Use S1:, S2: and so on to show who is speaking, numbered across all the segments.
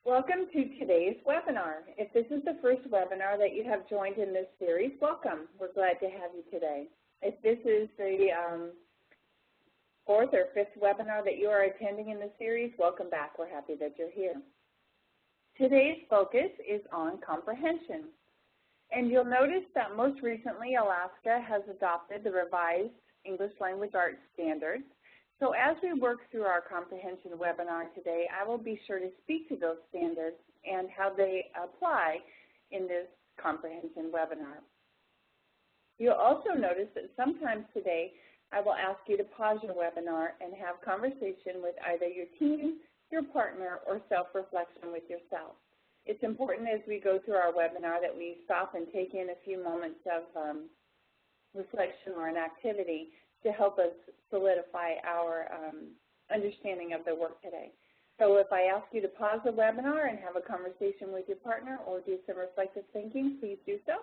S1: Welcome to today's webinar. If this is the first webinar that you have joined in this series, welcome. We're glad to have you today. If this is the fourth or fifth webinar that you are attending in the series, welcome back. We're happy that you're here. Today's focus is on comprehension. And you'll notice that most recently Alaska has adopted the revised English Language Arts Standards. So as we work through our comprehension webinar today, I will be sure to speak to those standards and how they apply in this comprehension webinar. You'll also notice that sometimes today I will ask you to pause your webinar and have conversation with either your team, your partner, or self-reflection with yourself. It's important as we go through our webinar that we stop and take in a few moments of reflection or an activity to help us solidify our understanding of the work today. So if I ask you to pause the webinar and have a conversation with your partner or do some reflective thinking, please do so.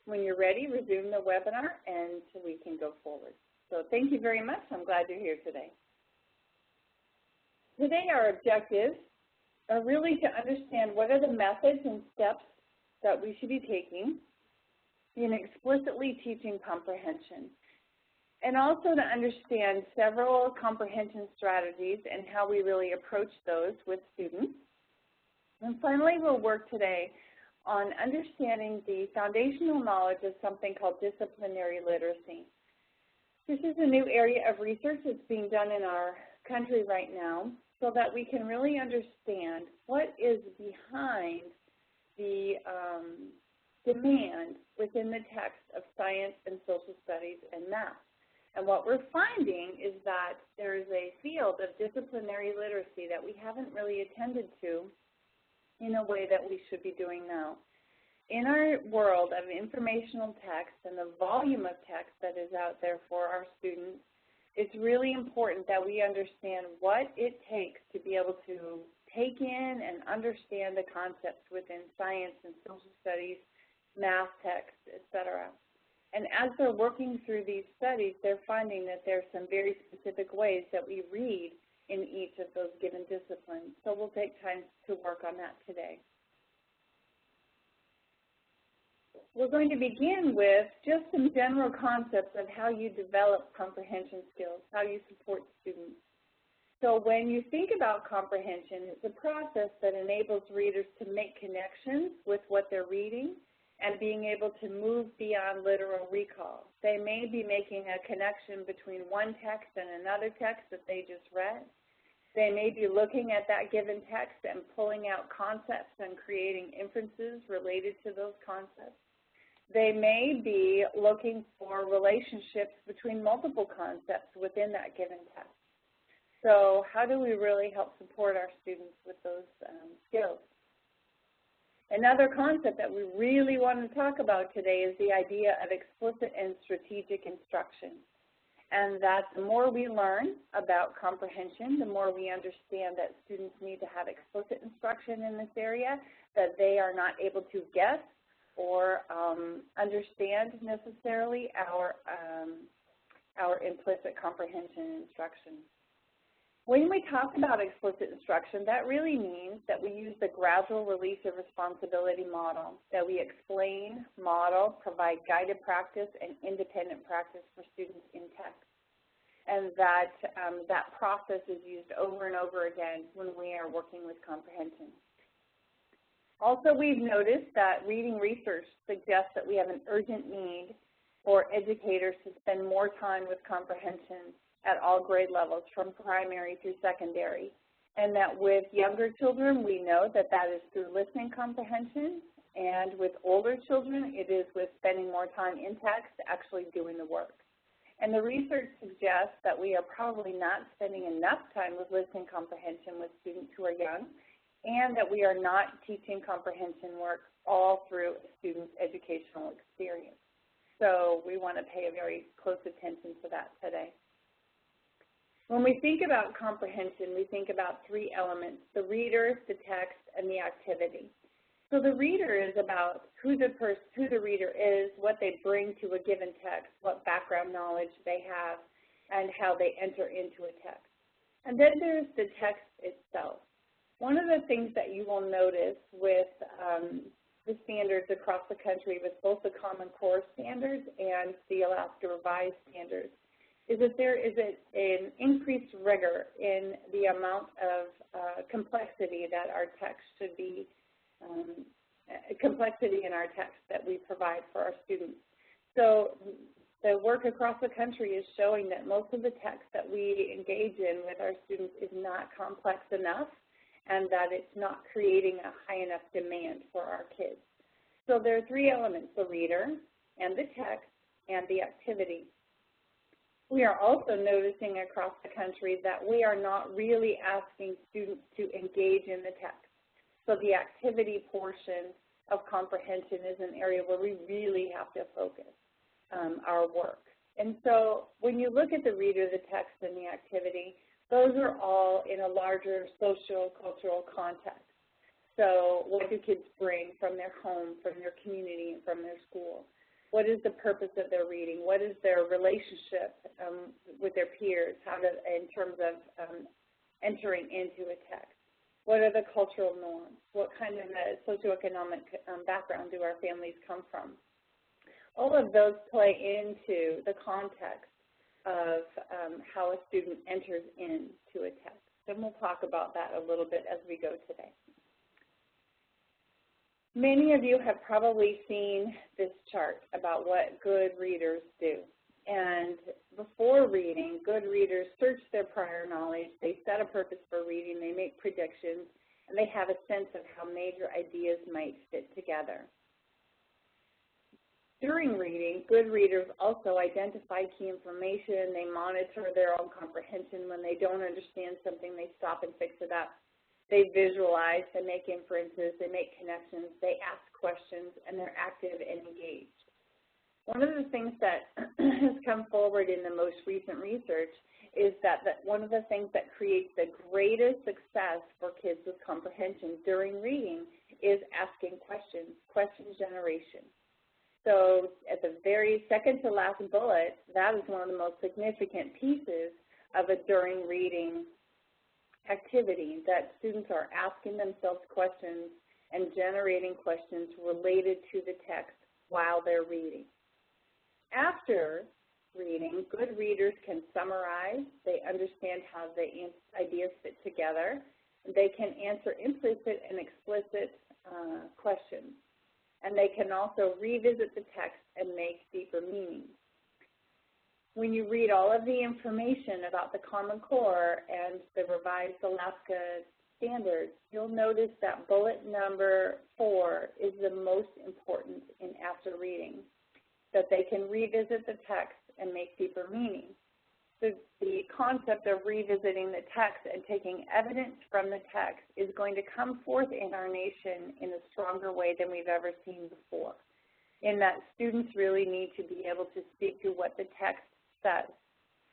S1: When you're ready, resume the webinar and we can go forward. So thank you very much. I'm glad you're here today. Today our objectives are really to understand what are the methods and steps that we should be taking in explicitly teaching comprehension, and also to understand several comprehension strategies and how we really approach those with students. And finally, we'll work today on understanding the foundational knowledge of something called disciplinary literacy. This is a new area of research that's being done in our country right now so that we can really understand what is behind the demand within the text of science and social studies and math. And what we're finding is that there is a field of disciplinary literacy that we haven't really attended to in a way that we should be doing now. In our world of informational text and the volume of text that is out there for our students, it's really important that we understand what it takes to be able to take in and understand the concepts within science and social studies, math text, etc. And as they're working through these studies, they're finding that there are some very specific ways that we read in each of those given disciplines. So we'll take time to work on that today. We're going to begin with just some general concepts of how you develop comprehension skills, how you support students. So when you think about comprehension, it's a process that enables readers to make connections with what they're reading and being able to move beyond literal recall. They may be making a connection between one text and another text that they just read. They may be looking at that given text and pulling out concepts and creating inferences related to those concepts. They may be looking for relationships between multiple concepts within that given text. So how do we really help support our students with those skills? Another concept that we really want to talk about today is the idea of explicit and strategic instruction. And that the more we learn about comprehension, the more we understand that students need to have explicit instruction in this area, that they are not able to guess or understand necessarily our implicit comprehension instruction. When we talk about explicit instruction, that really means that we use the gradual release of responsibility model, that we explain, model, provide guided practice, and independent practice for students in text. And that that process is used over and over again when we are working with comprehension. Also, we've noticed that reading research suggests that we have an urgent need for educators to spend more time with comprehension at all grade levels, from primary through secondary. And that with younger children, we know that that is through listening comprehension, and with older children, it is with spending more time in text, actually doing the work. And the research suggests that we are probably not spending enough time with listening comprehension with students who are young, and that we are not teaching comprehension work all through a student's educational experience. So we want to pay a very close attention to that today. When we think about comprehension, we think about three elements: the reader, the text, and the activity. So the reader is about who the reader is, what they bring to a given text, what background knowledge they have, and how they enter into a text. And then there's the text itself. One one of the things that you will notice with the standards across the country, with both the Common Core standards and the Alaska Revised standards, is that there is an increased rigor in the amount of complexity that our text should be, complexity in our text that we provide for our students. So the work across the country is showing that most of the text that we engage in with our students is not complex enough, and that it's not creating a high enough demand for our kids. So there are three elements: the reader and the text and the activity. We are also noticing across the country that we are not really asking students to engage in the text. So the activity portion of comprehension is an area where we really have to focus our work. And so when you look at the reader, the text, and the activity, those are all in a larger social, cultural context. So what do kids bring from their home, from their community, and from their school? What is the purpose of their reading? What is their relationship with their peers, in terms of entering into a text? What are the cultural norms? What kind of a socioeconomic background do our families come from? All of those play into the context of how a student enters into a text. And we'll talk about that a little bit as we go today. Many of you have probably seen this chart about what good readers do. And before reading, good readers search their prior knowledge, they set a purpose for reading, they make predictions, and they have a sense of how major ideas might fit together. During reading, good readers also identify key information, they monitor their own comprehension. When they don't understand something, they stop and fix it up. They visualize, they make inferences, they make connections, they ask questions, and they're active and engaged. One of the things that has come forward in the most recent research is that one of the things that creates the greatest success for kids with comprehension during reading is asking questions, question generation. So at the very second to last bullet, that is one of the most significant pieces of a during reading activity, that students are asking themselves questions and generating questions related to the text while they're reading. After reading, good readers can summarize, they understand how the ideas fit together, they can answer implicit and explicit questions, and they can also revisit the text and make deeper meanings. When you read all of the information about the Common Core and the Revised Alaska Standards, you'll notice that bullet number 4 is the most important in after reading, that they can revisit the text and make deeper meaning. So the concept of revisiting the text and taking evidence from the text is going to come forth in our nation in a stronger way than we've ever seen before, in that students really need to be able to speak to what the text says,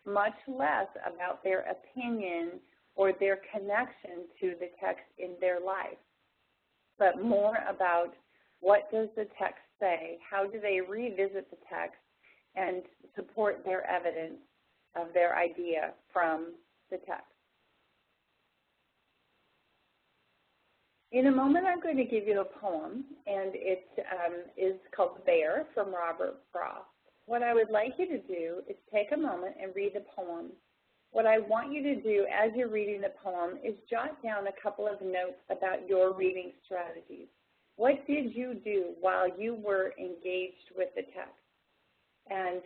S1: much less about their opinion or their connection to the text in their life, but more about what does the text say, how do they revisit the text and support their evidence of their idea from the text. In a moment, I'm going to give you a poem, and it is called Bear from Robert Frost. What I would like you to do is take a moment and read the poem. What I want you to do as you're reading the poem is jot down a couple of notes about your reading strategies. What did you do while you were engaged with the text? And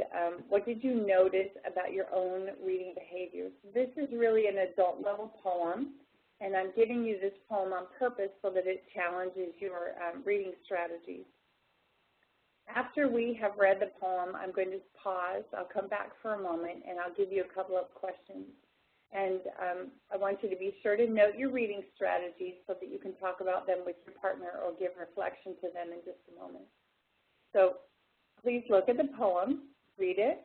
S1: what did you notice about your own reading behaviors? This is really an adult-level poem, and I'm giving you this poem on purpose so that it challenges your reading strategies. After we have read the poem, I'm going to pause. I'll come back for a moment, and I'll give you a couple of questions. And I want you to be sure to note your reading strategies so that you can talk about them with your partner or give reflection to them in just a moment. So please look at the poem, read it,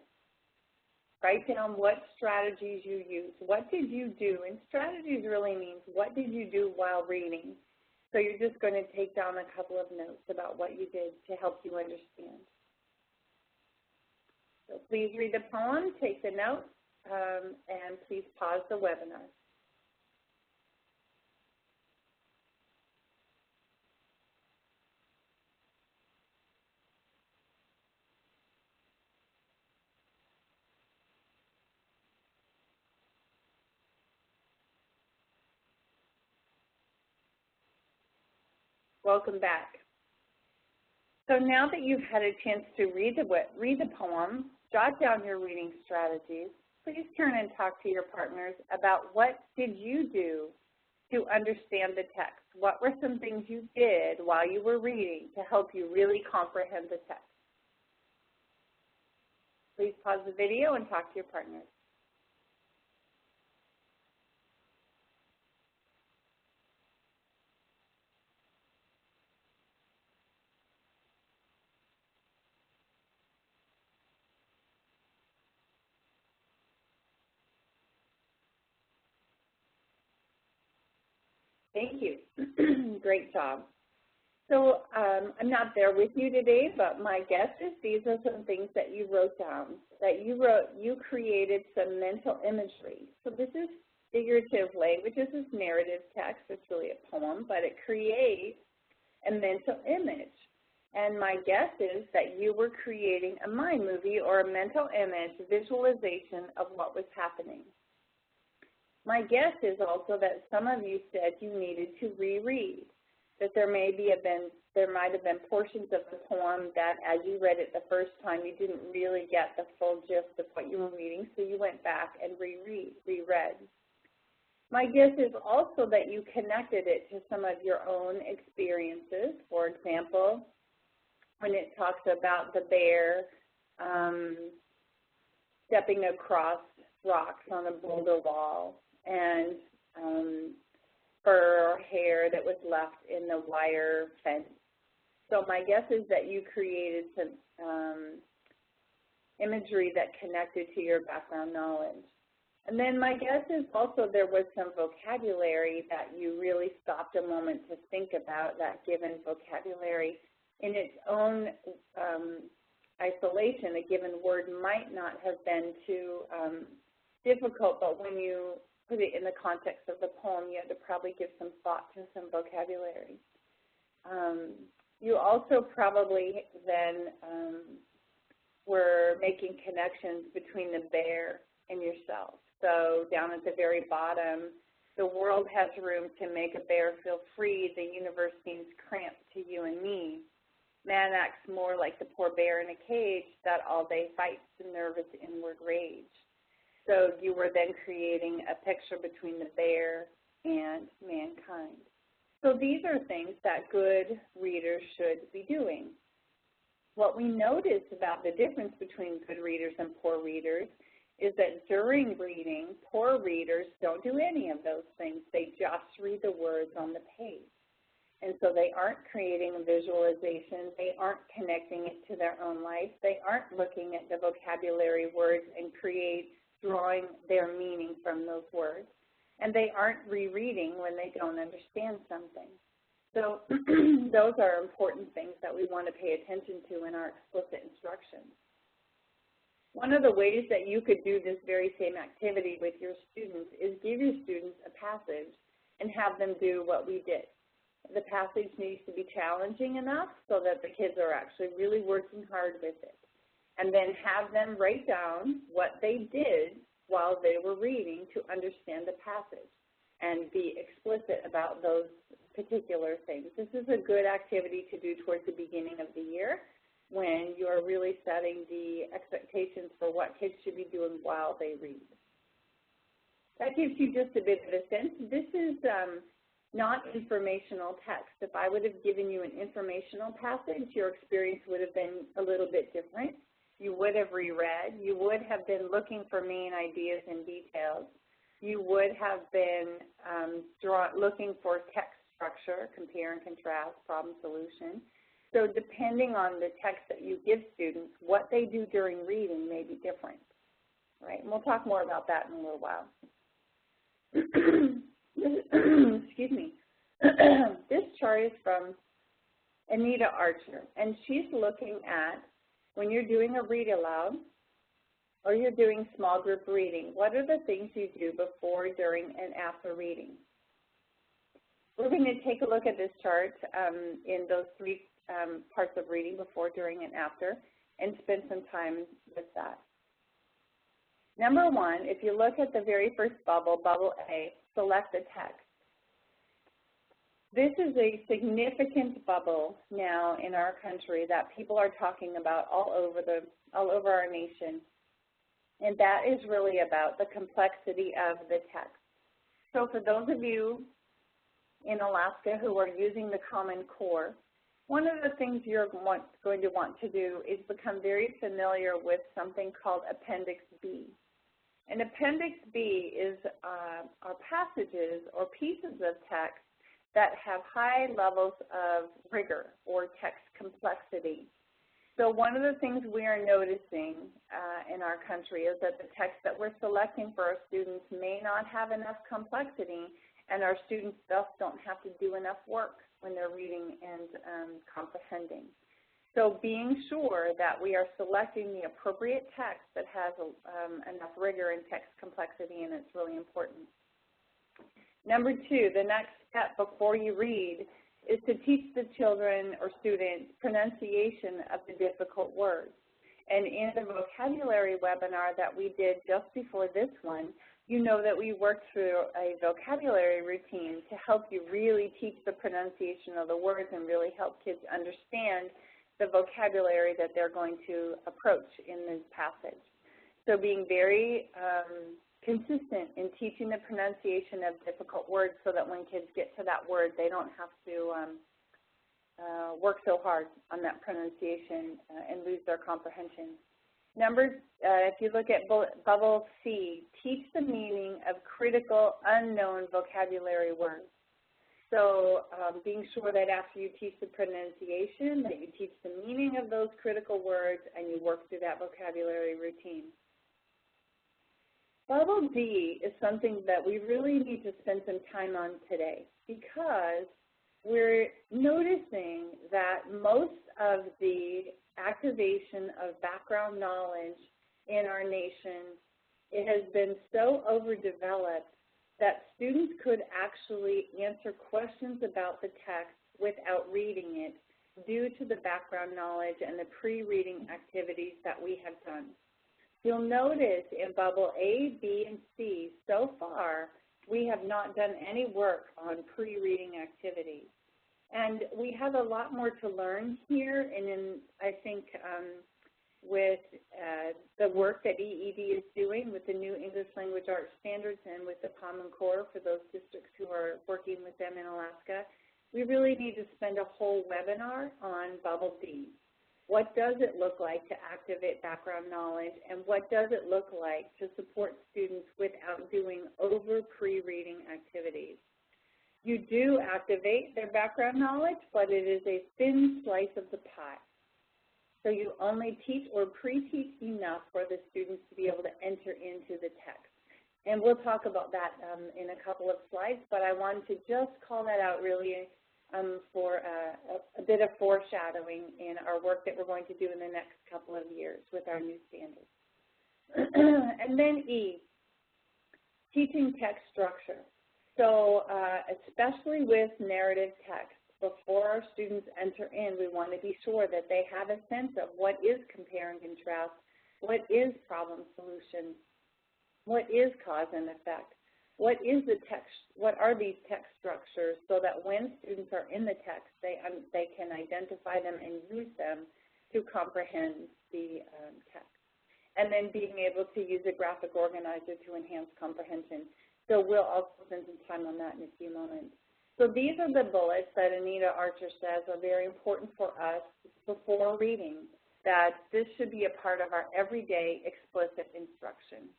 S1: write down what strategies you use. What did you do? And strategies really means what did you do while reading? So you're just going to take down a couple of notes about what you did to help you understand. So please read the poem, take the notes, and please pause the webinar. Welcome back. So now that you've had a chance to read the poem, jot down your reading strategies, please turn and talk to your partners about what did you do to understand the text. What were some things you did while you were reading to help you really comprehend the text? Please pause the video and talk to your partners. Thank you. Great job. So I'm not there with you today, but my guess is these are some things that you wrote down, that you created some mental imagery. So this is figurative language. This is narrative text. It's really a poem, but it creates a mental image. And my guess is that you were creating a mind movie or a mental image visualization of what was happening. My guess is also that some of you said you needed to reread, that there might have been portions of the poem that as you read it the first time, you didn't really get the full gist of what you were reading, so you went back and reread. My guess is also that you connected it to some of your own experiences. For example, when it talks about the bear stepping across rocks on a boulder wall, and fur or hair that was left in the wire fence. So my guess is that you created some imagery that connected to your background knowledge. And then my guess is also there was some vocabulary that you really stopped a moment to think about, that given vocabulary in its own isolation, a given word might not have been too difficult, but when you put it in the context of the poem, you had to probably give some thought to some vocabulary. You also probably then were making connections between the bear and yourself. So down at the very bottom, the world has room to make a bear feel free. The universe seems cramped to you and me. Man acts more like the poor bear in a cage that all day fights the nervous inward rage. So you were then creating a picture between the bear and mankind. So these are things that good readers should be doing. What we notice about the difference between good readers and poor readers is that during reading, poor readers don't do any of those things. They just read the words on the page. And so they aren't creating a visualization. They aren't connecting it to their own life. They aren't looking at the vocabulary words and drawing their meaning from those words. And they aren't rereading when they don't understand something. So those are important things that we want to pay attention to in our explicit instructions. One of the ways that you could do this very same activity with your students is give your students a passage and have them do what we did. The passage needs to be challenging enough so that the kids are actually really working hard with it. And then have them write down what they did while they were reading to understand the passage and be explicit about those particular things. This is a good activity to do towards the beginning of the year when you are really setting the expectations for what kids should be doing while they read. That gives you just a bit of a sense. This is not informational text. If I would have given you an informational passage, your experience would have been a little bit different. You would have reread. You would have been looking for main ideas and details. You would have been looking for text structure, compare and contrast, problem solution. So depending on the text that you give students, what they do during reading may be different, right? And we'll talk more about that in a little while. Excuse me. This chart is from Anita Archer, and she's looking at when you're doing a read aloud or you're doing small group reading, what are the things you do before, during, and after reading? We're going to take a look at this chart in those three parts of reading, before, during, and after, and spend some time with that. Number one, if you look at the very first bubble, bubble A, select the text. this is a significant bubble now in our country that people are talking about all over our nation, and that is really about the complexity of the text. So for those of you in Alaska who are using the Common Core, one of the things you're going to want to do is become very familiar with something called Appendix B. And Appendix B is are passages or pieces of text that have high levels of rigor or text complexity. So one of the things we are noticing in our country is that the text that we're selecting for our students may not have enough complexity, and our students thus don't have to do enough work when they're reading and comprehending. So being sure that we are selecting the appropriate text that has enough rigor and text complexity, and it's really important. Number two, the next step before you read is to teach the children or students pronunciation of the difficult words. And in the vocabulary webinar that we did just before this one, you know that we worked through a vocabulary routine to help you really teach the pronunciation of the words and really help kids understand the vocabulary that they're going to approach in this passage. So being very consistent in teaching the pronunciation of difficult words so that when kids get to that word, they don't have to work so hard on that pronunciation and lose their comprehension. If you look at bubble C, teach the meaning of critical unknown vocabulary words. So being sure that after you teach the pronunciation, that you teach the meaning of those critical words and you work through that vocabulary routine. Bubble D is something that we really need to spend some time on today because we're noticing that most of the activation of background knowledge in our nation, it has been so overdeveloped that students could actually answer questions about the text without reading it due to the background knowledge and the pre-reading activities that we have done. You'll notice in bubble A, B, and C, so far, we have not done any work on pre-reading activities. And we have a lot more to learn here, and I think with the work that EED is doing with the new English Language Arts Standards and with the Common Core for those districts who are working with them in Alaska, we really need to spend a whole webinar on bubble D. What does it look like to activate background knowledge, and what does it look like to support students without doing over pre-reading activities? You do activate their background knowledge, but it is a thin slice of the pie. So you only teach or pre-teach enough for the students to be able to enter into the text. And we'll talk about that in a couple of slides, but I wanted to just call that out really for a bit of foreshadowing in our work that we're going to do in the next couple of years with our new standards. And then E, teaching text structure. So especially with narrative text, before our students enter in, we want to be sure that they have a sense of what is compare and contrast, what is problem solution, what is cause and effect, what is the text, what are these text structures, so that when students are in the text, they can identify them and use them to comprehend the text. And then being able to use a graphic organizer to enhance comprehension. So we'll also spend some time on that in a few moments. So these are the bullets that Anita Archer says are very important for us before reading, that this should be a part of our everyday explicit instruction.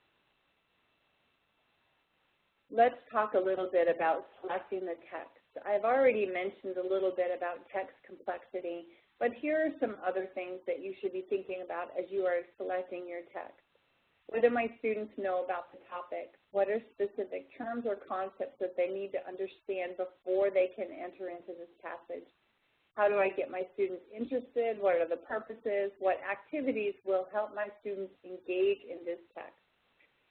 S1: Let's talk a little bit about selecting the text. I've already mentioned a little bit about text complexity, but here are some other things that you should be thinking about as you are selecting your text. What do my students know about the topic? What are specific terms or concepts that they need to understand before they can enter into this passage? How do I get my students interested? What are the purposes? What activities will help my students engage in this text?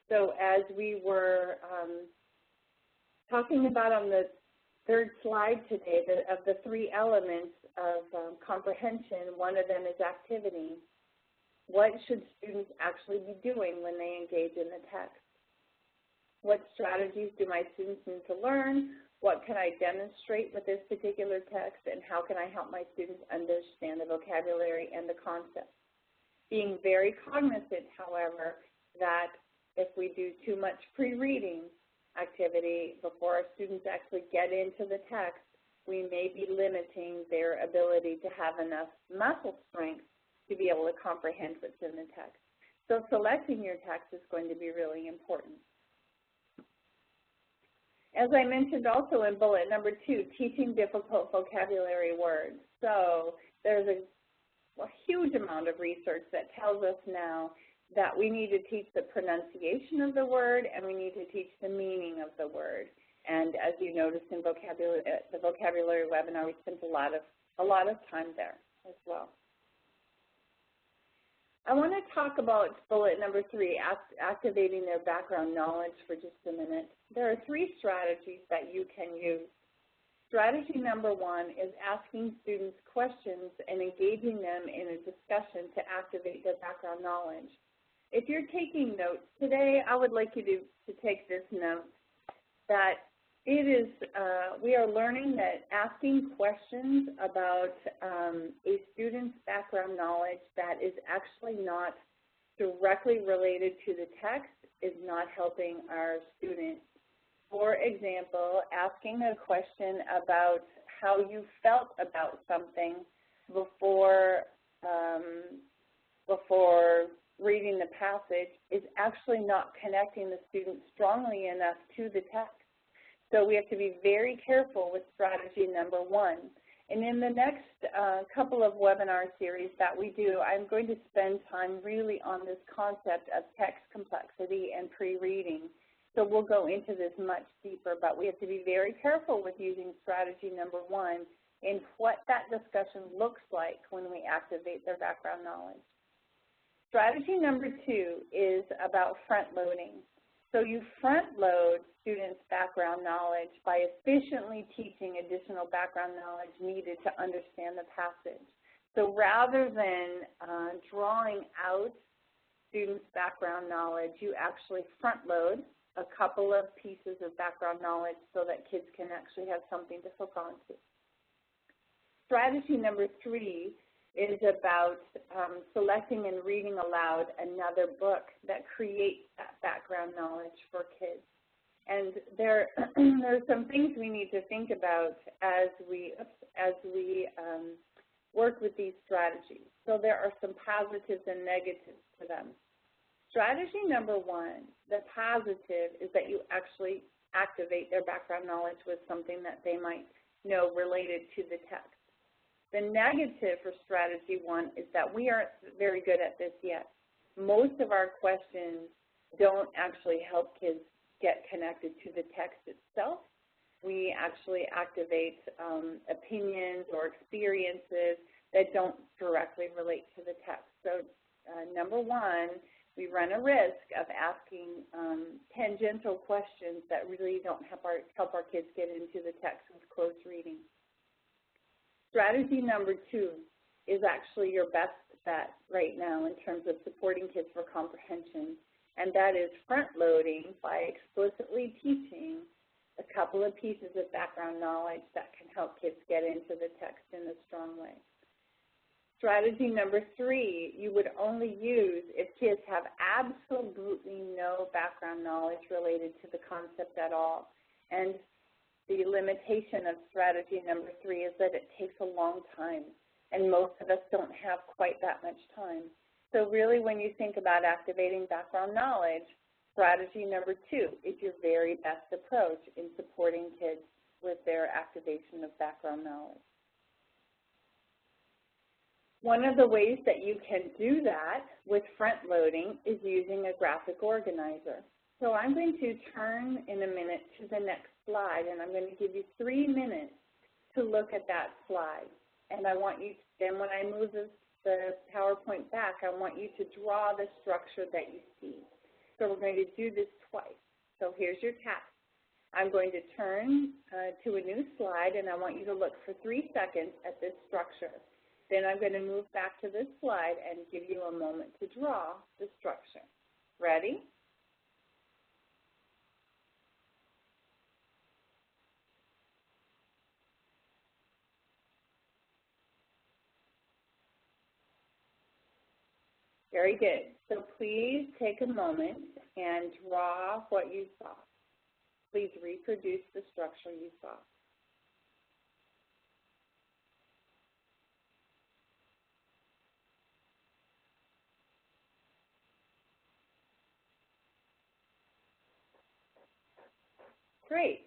S1: So as we were talking about on the third slide today, of the three elements of comprehension, one of them is activity. What should students actually be doing when they engage in the text? What strategies do my students need to learn? What can I demonstrate with this particular text, and how can I help my students understand the vocabulary and the concepts? Being very cognizant, however, that if we do too much pre-reading activity before our students actually get into the text, we may be limiting their ability to have enough muscle strength to be able to comprehend what's in the text. So selecting your text is going to be really important. As I mentioned also in bullet number 2, teaching difficult vocabulary words. So there's a huge amount of research that tells us now that we need to teach the pronunciation of the word and we need to teach the meaning of the word. And as you noticed in the vocabulary webinar, we spent a lot of time there as well. I want to talk about bullet number 3, activating their background knowledge, for just a minute. There are 3 strategies that you can use. Strategy number 1 is asking students questions and engaging them in a discussion to activate their background knowledge. If you're taking notes today, I would like you to take this note, that it is, we are learning that asking questions about a student's background knowledge that is actually not directly related to the text is not helping our students. For example, asking a question about how you felt about something before reading the passage is actually not connecting the student strongly enough to the text. So we have to be very careful with strategy number 1. And in the next couple of webinar series that we do, I'm going to spend time really on this concept of text complexity and pre-reading. So we'll go into this much deeper, but we have to be very careful with using strategy number 1 and what that discussion looks like when we activate their background knowledge. Strategy number 2 is about front-loading. So you front-load students' background knowledge by efficiently teaching additional background knowledge needed to understand the passage. So rather than drawing out students' background knowledge, you actually front-load a couple of pieces of background knowledge so that kids can actually have something to hook onto. Strategy number 3 is about selecting and reading aloud another book that creates that background knowledge for kids. And there are some things we need to think about as we work with these strategies. So there are some positives and negatives to them. Strategy number 1, the positive, is that you actually activate their background knowledge with something that they might know related to the text. The negative for strategy 1 is that we aren't very good at this yet. Most of our questions don't actually help kids get connected to the text itself. We actually activate opinions or experiences that don't directly relate to the text. So number 1, we run a risk of asking tangential questions that really don't help our kids get into the text with close reading. Strategy number 2 is actually your best bet right now in terms of supporting kids for comprehension, and that is front-loading by explicitly teaching a couple of pieces of background knowledge that can help kids get into the text in a strong way. Strategy number 3, you would only use if kids have absolutely no background knowledge related to the concept at all. And the limitation of strategy number 3 is that it takes a long time, and most of us don't have quite that much time. So really, when you think about activating background knowledge, strategy number 2 is your very best approach in supporting kids with their activation of background knowledge. One of the ways that you can do that with front-loading is using a graphic organizer. So I'm going to turn in a minute to the next slide, and I'm going to give you 3 minutes to look at that slide. And I want you, then when I move the PowerPoint back, I want you to draw the structure that you see. So we're going to do this twice. So here's your task. I'm going to turn to a new slide, and I want you to look for 3 seconds at this structure. Then I'm going to move back to this slide and give you a moment to draw the structure. Ready? Very good. So please take a moment and draw what you saw. Please reproduce the structure you saw. Great.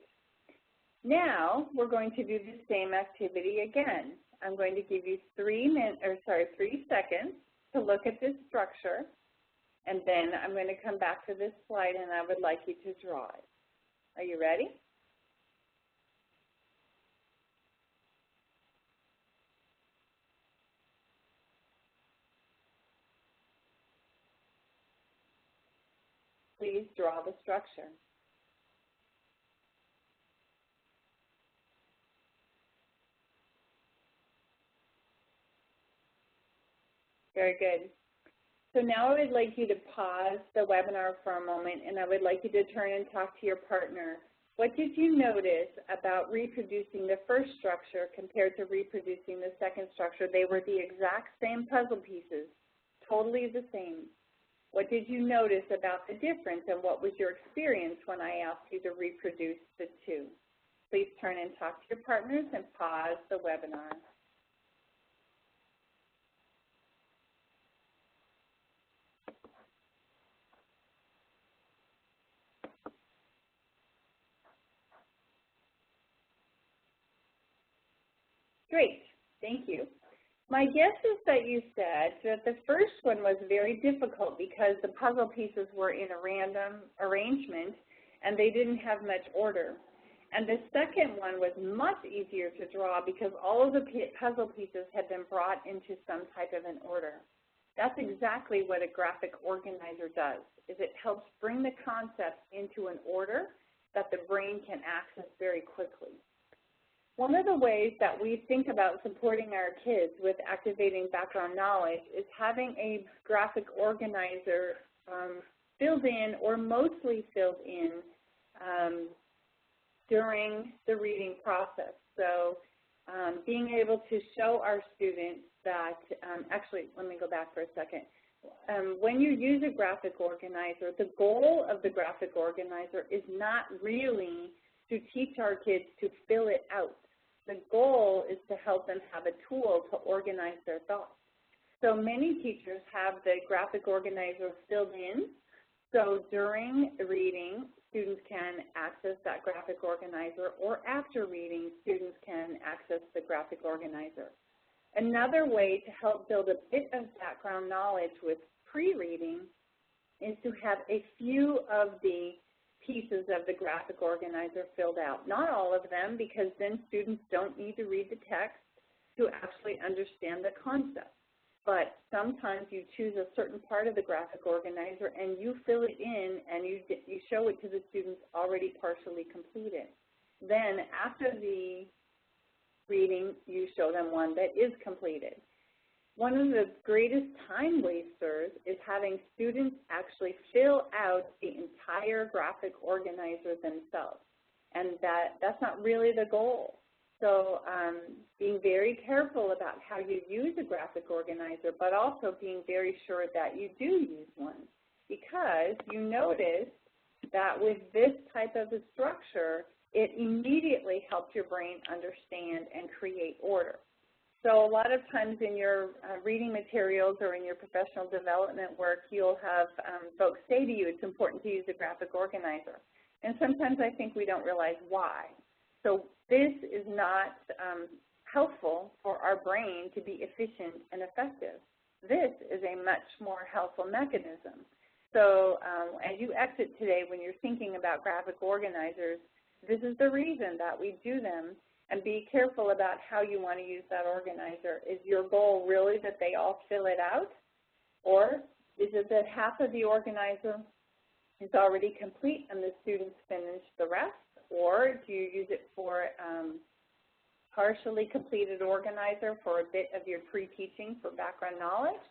S1: Now we're going to do the same activity again. I'm going to give you 3 seconds to look at this structure, and then I'm going to come back to this slide and I would like you to draw it. Are you ready? Please draw the structure. Very good. So now I would like you to pause the webinar for a moment, and I would like you to turn and talk to your partner. What did you notice about reproducing the first structure compared to reproducing the second structure? They were the exact same puzzle pieces, totally the same. What did you notice about the difference, and what was your experience when I asked you to reproduce the two? Please turn and talk to your partners and pause the webinar. Great, thank you. My guess is that you said that the first one was very difficult because the puzzle pieces were in a random arrangement and they didn't have much order. And the second one was much easier to draw because all of the puzzle pieces had been brought into some type of an order. That's exactly what a graphic organizer does, is it helps bring the concepts into an order that the brain can access very quickly. One of the ways that we think about supporting our kids with activating background knowledge is having a graphic organizer filled in or mostly filled in during the reading process. So being able to show our students that, actually, let me go back for a second. When you use a graphic organizer, the goal of the graphic organizer is not really to teach our kids to fill it out. The goal is to help them have a tool to organize their thoughts. So many teachers have the graphic organizer filled in. So during reading, students can access that graphic organizer, or after reading, students can access the graphic organizer. Another way to help build a bit of background knowledge with pre-reading is to have a few of the pieces of the graphic organizer filled out. Not all of them, because then students don't need to read the text to actually understand the concept. But sometimes you choose a certain part of the graphic organizer and you fill it in and you show it to the students already partially completed. Then after the reading, you show them one that is completed. One of the greatest time wasters is having students actually fill out the entire graphic organizer themselves, and that's not really the goal. So being very careful about how you use a graphic organizer, but also being very sure that you do use one, because you notice that with this type of a structure, it immediately helps your brain understand and create order. So a lot of times in your reading materials or in your professional development work, you'll have folks say to you it's important to use a graphic organizer. And sometimes I think we don't realize why. So this is not helpful for our brain to be efficient and effective. This is a much more helpful mechanism. So as you exit today, when you're thinking about graphic organizers, this is the reason that we do them. And be careful about how you want to use that organizer. Is your goal really that they all fill it out? Or is it that half of the organizer is already complete and the students finish the rest? Or do you use it for partially completed organizer for a bit of your pre-teaching for background knowledge,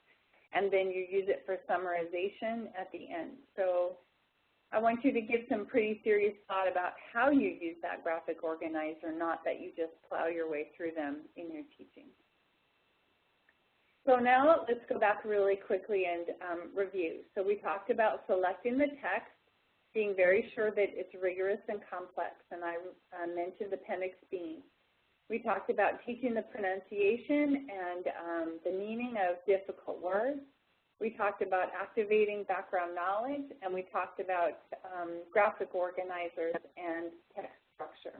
S1: and then you use it for summarization at the end? So I want you to give some pretty serious thought about how you use that graphic organizer, not that you just plow your way through them in your teaching. So now let's go back really quickly and review. So we talked about selecting the text, being very sure that it's rigorous and complex, and I mentioned Appendix B. We talked about teaching the pronunciation and the meaning of difficult words. We talked about activating background knowledge, and we talked about graphic organizers and text structure.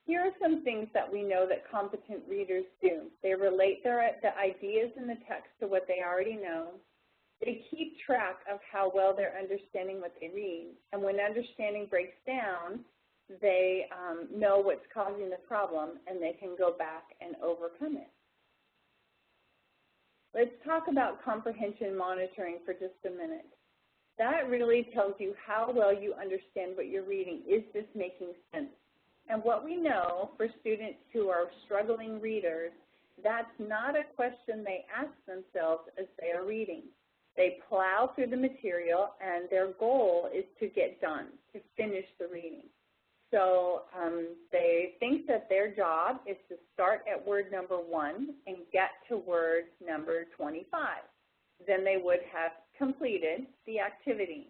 S1: Here are some things that we know that competent readers do. They relate the ideas in the text to what they already know. They keep track of how well they're understanding what they read. And when understanding breaks down, they know what's causing the problem, and they can go back and overcome it. Let's talk about comprehension monitoring for just a minute. That really tells you how well you understand what you're reading. Is this making sense? And what we know for students who are struggling readers, that's not a question they ask themselves as they are reading. They plow through the material, and their goal is to get done, to finish the reading. So they think that their job is to start at word number 1 and get to word number 25. Then they would have completed the activity.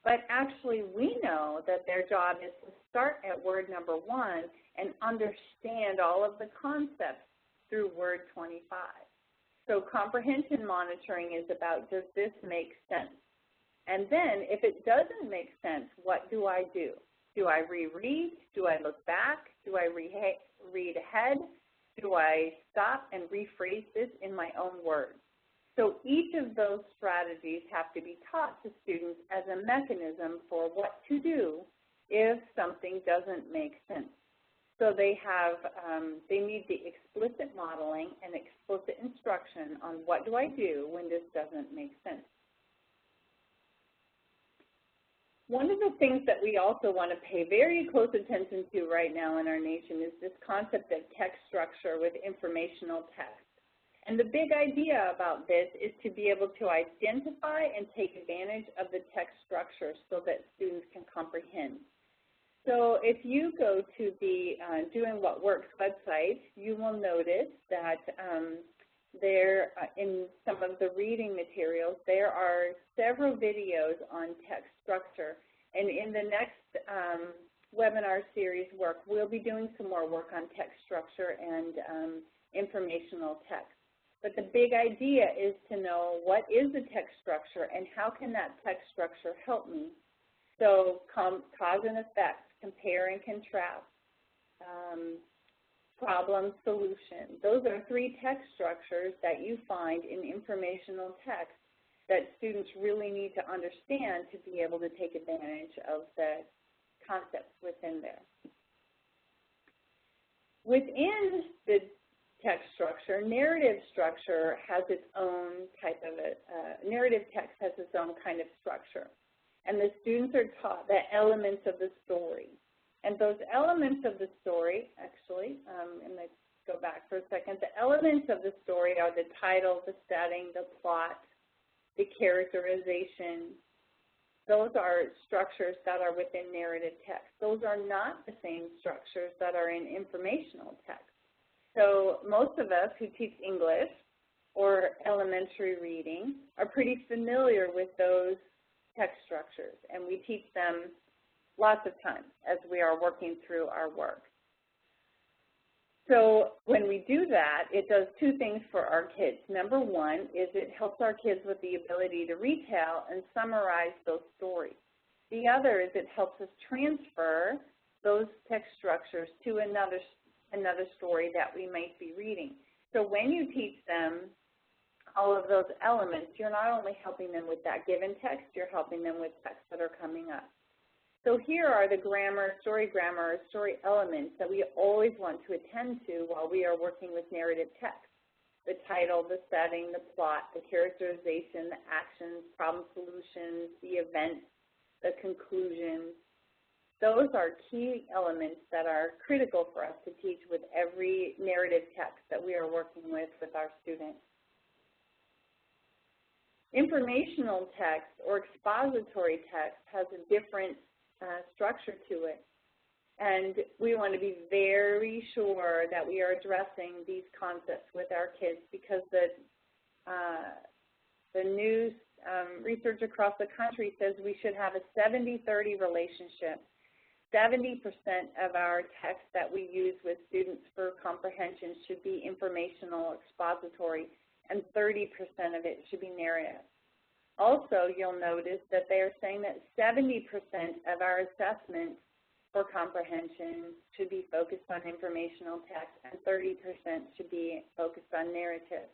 S1: But actually, we know that their job is to start at word number 1 and understand all of the concepts through word 25. So comprehension monitoring is about, does this make sense? And then if it doesn't make sense, what do I do? Do I reread? Do I look back? Do I read ahead? Do I stop and rephrase this in my own words? So each of those strategies have to be taught to students as a mechanism for what to do if something doesn't make sense. So they need the explicit modeling and explicit instruction on what do I do when this doesn't make sense. One of the things that we also want to pay very close attention to right now in our nation is this concept of text structure with informational text. And the big idea about this is to be able to identify and take advantage of the text structure so that students can comprehend. So if you go to the Doing What Works website, you will notice that there, in some of the reading materials, there are several videos on text structure. And in the next webinar series work, we'll be doing some more work on text structure and informational text. But the big idea is to know what is the text structure and how can that text structure help me. So cause and effect, compare and contrast, problem, solution. Those are 3 text structures that you find in informational text that students really need to understand to be able to take advantage of the concepts within there. Within the text structure, narrative structure has its own type of narrative text has its own kind of structure. And the students are taught the elements of the story. And those elements of the story, actually, and let's go back for a second, the elements of the story are the title, the setting, the plot, the characterization. Those are structures that are within narrative text. Those are not the same structures that are in informational text. So most of us who teach English or elementary reading are pretty familiar with those text structures, and we teach them lots of times as we are working through our work. So when we do that, it does 2 things for our kids. Number 1 is it helps our kids with the ability to retell and summarize those stories. The other is it helps us transfer those text structures to another story that we might be reading. So when you teach them all of those elements, you're not only helping them with that given text, you're helping them with texts that are coming up. So here are the grammar, story elements that we always want to attend to while we are working with narrative text. The title, the setting, the plot, the characterization, the actions, problem solutions, the events, the conclusions. Those are key elements that are critical for us to teach with every narrative text that we are working with our students. Informational text or expository text has a different structure to it. And we want to be very sure that we are addressing these concepts with our kids, because the new research across the country says we should have a 70-30 relationship. 70% of our text that we use with students for comprehension should be informational, expository, and 30% of it should be narrative. Also, you'll notice that they are saying that 70% of our assessment for comprehension should be focused on informational text and 30% should be focused on narrative.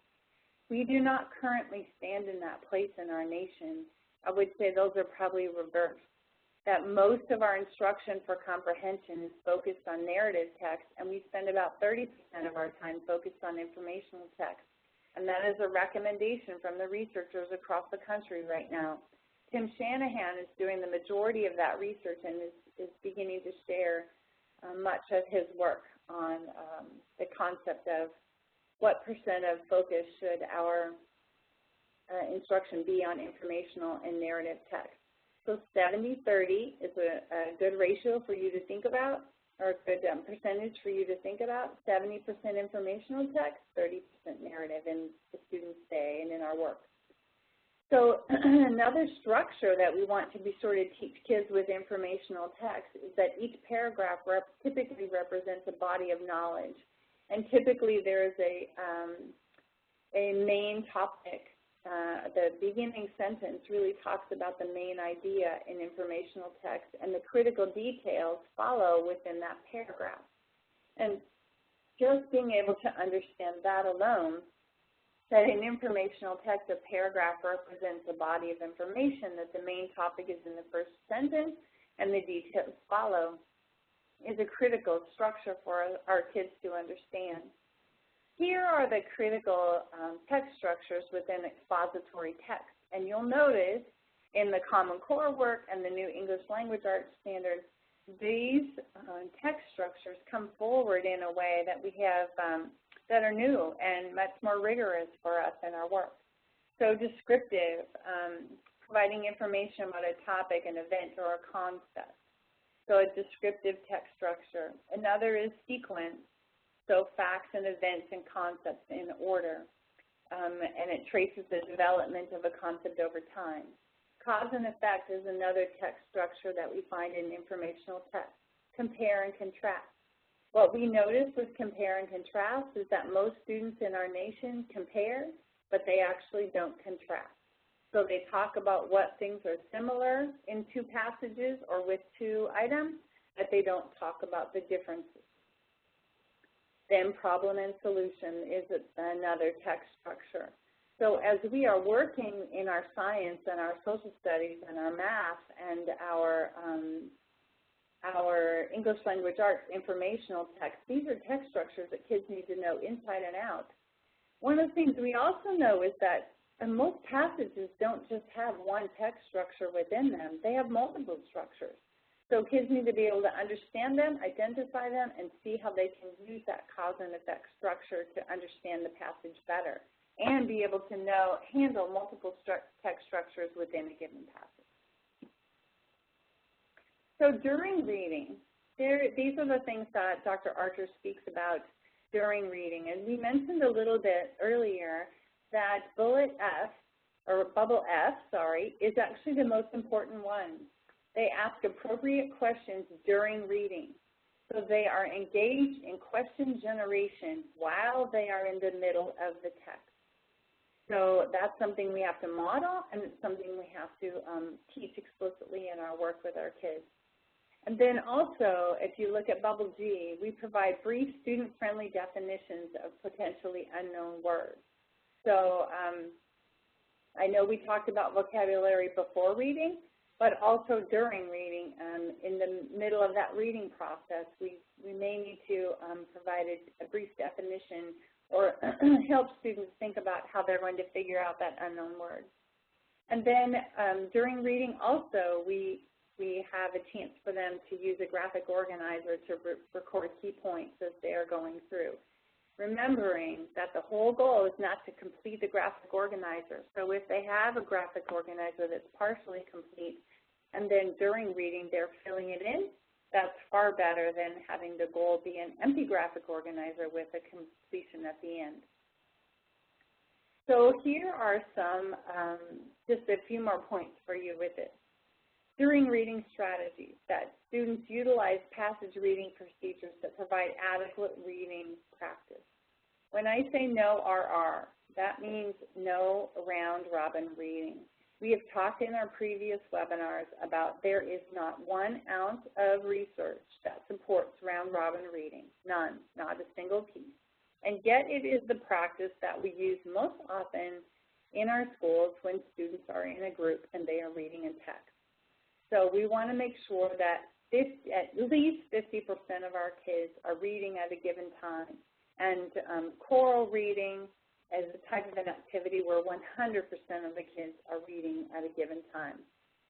S1: We do not currently stand in that place in our nation. I would say those are probably reversed, that most of our instruction for comprehension is focused on narrative text, and we spend about 30% of our time focused on informational text. And that is a recommendation from the researchers across the country right now. Tim Shanahan is doing the majority of that research and is beginning to share much of his work on the concept of what percent of focus should our instruction be on informational and narrative text. So 70-30 is a good ratio for you to think about, or a good percentage for you to think about. 70% informational text, 30% narrative in the student's day and in our work. So another structure that we want to be sure to teach kids with informational text is that each paragraph typically represents a body of knowledge. And typically there is a main topic. The beginning sentence really talks about the main idea in informational text, and the critical details follow within that paragraph. And just being able to understand that alone, that in informational text, a paragraph represents a body of information, that the main topic is in the first sentence and the details follow, is a critical structure for our kids to understand. Here are the critical text structures within expository text. And you'll notice in the Common Core work and the new English Language Arts Standard, these text structures come forward in a way that we have that are new and much more rigorous for us in our work. So descriptive, providing information about a topic, an event, or a concept. So a descriptive text structure. Another is sequence. So facts and events and concepts in order, and it traces the development of a concept over time. Cause and effect is another text structure that we find in informational text. Compare and contrast. What we notice with compare and contrast is that most students in our nation compare, but they actually don't contrast. So they talk about what things are similar in two passages or with two items, but they don't talk about the differences. Then problem and solution is another text structure. So as we are working in our science and our social studies and our math and our English language arts informational text, these are text structures that kids need to know inside and out. One of the things we also know is that most passages don't just have one text structure within them. They have multiple structures. So kids need to be able to understand them, identify them, and see how they can use that cause and effect structure to understand the passage better and be able to handle multiple text structures within a given passage. So during reading, these are the things that Dr. Archer speaks about during reading. And we mentioned a little bit earlier that bubble F, is actually the most important one. They ask appropriate questions during reading. So they are engaged in question generation while they are in the middle of the text. So that's something we have to model, and it's something we have to teach explicitly in our work with our kids. And then also, if you look at bubble G, we provide brief student-friendly definitions of potentially unknown words. So I know we talked about vocabulary before reading, but also during reading, in the middle of that reading process, we may need to provide a brief definition or help students think about how they're going to figure out that unknown word. And then during reading also, we have a chance for them to use a graphic organizer to record key points as they are going through. Remembering that the whole goal is not to complete the graphic organizer. So if they have a graphic organizer that's partially complete, and then during reading they're filling it in, That's far better than having the goal be an empty graphic organizer with a completion at the end. So here are some, just a few more points for you with it. During reading strategies, that students utilize passage reading procedures that provide adequate reading practice. When I say no RR, that means no round-robin reading. We have talked in our previous webinars about there is not 1 ounce of research that supports round-robin reading, none, not a single piece. And yet it is the practice that we use most often in our schools when students are in a group and they are reading in text. So we want to make sure that at least 50% of our kids are reading at a given time. And choral reading is a type of an activity where 100% of the kids are reading at a given time.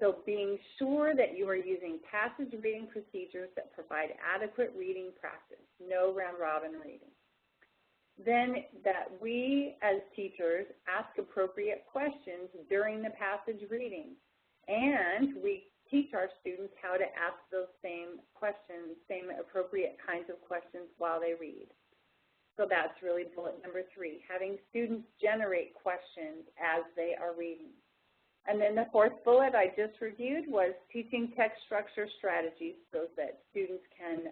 S1: So being sure that you are using passage reading procedures that provide adequate reading practice, no round-robin reading. Then that we, as teachers, ask appropriate questions during the passage reading. And we teach our students how to ask those same questions, same appropriate kinds of questions while they read. So that's really bullet number 3, having students generate questions as they are reading. And then the 4th bullet I just reviewed was teaching text structure strategies so that students can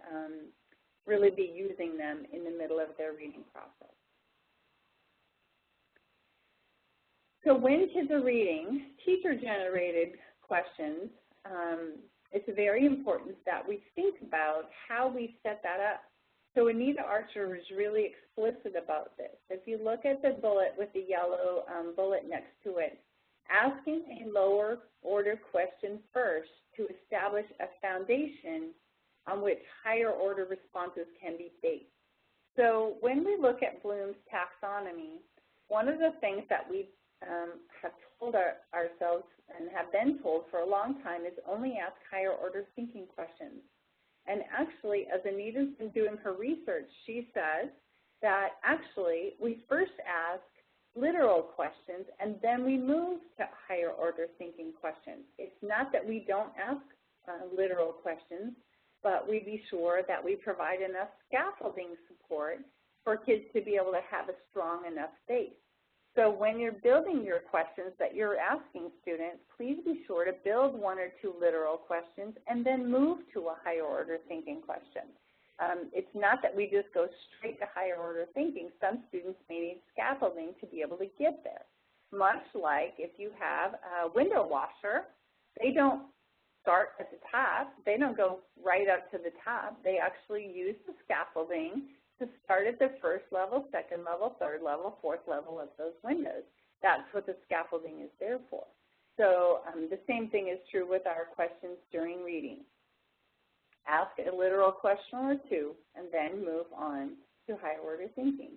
S1: really be using them in the middle of their reading process. So when kids are reading teacher-generated questions, it's very important that we think about how we set that up. So Anita Archer was really explicit about this. If you look at the bullet with the yellow bullet next to it, asking a lower order question first to establish a foundation on which higher order responses can be based. So when we look at Bloom's taxonomy, one of the things that we have told ourselves and have been told for a long time is only ask higher order thinking questions. And actually, as Anita's been doing her research, she says that actually we first ask literal questions and then we move to higher order thinking questions. It's not that we don't ask literal questions, but we be sure that we provide enough scaffolding support for kids to be able to have a strong enough base. So when you're building your questions that you're asking students, please be sure to build 1 or 2 literal questions and then move to a higher order thinking question. It's not that we just go straight to higher order thinking. Some students may need scaffolding to be able to get there. Much like if you have a window washer, they don't start at the top. They don't go right up to the top. They actually use the scaffolding to start at the 1st level, 2nd level, 3rd level, 4th level of those windows. That's what the scaffolding is there for. So the same thing is true with our questions during reading. Ask a literal question or 2 and then move on to higher order thinking.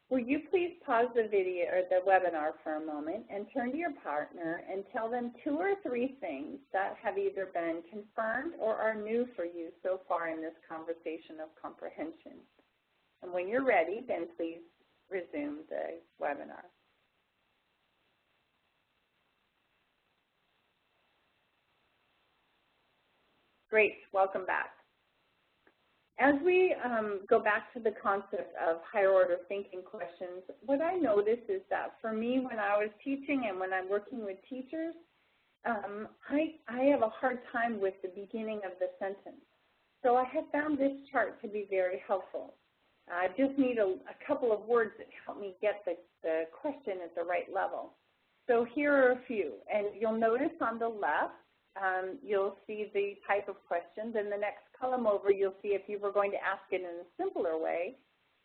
S1: Will you please pause the video or the webinar for a moment and turn to your partner and tell them 2 or 3 things that have either been confirmed or are new for you so far in this conversation of comprehension. And when you're ready, then please resume the webinar. Great, welcome back. As we go back to the concept of higher order thinking questions, what I noticed is that for me, when I was teaching and when I'm working with teachers, I have a hard time with the beginning of the sentence. So I have found this chart to be very helpful. I just need a couple of words that help me get the question at the right level. So here are a few, and you'll notice on the left, you'll see the type of questions. In the next column over, you'll see if you were going to ask it in a simpler way,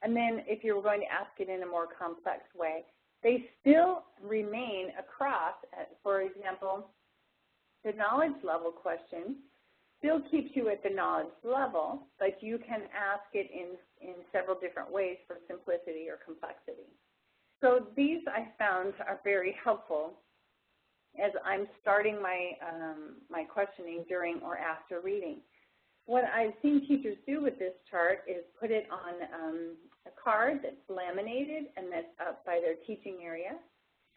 S1: and then if you were going to ask it in a more complex way. They still remain across, for example, the knowledge level question still keeps you at the knowledge level, but you can ask it in several different ways for simplicity or complexity. So these I found are very helpful as I'm starting my, my questioning during or after reading. What I've seen teachers do with this chart is put it on a card that's laminated and that's up by their teaching area.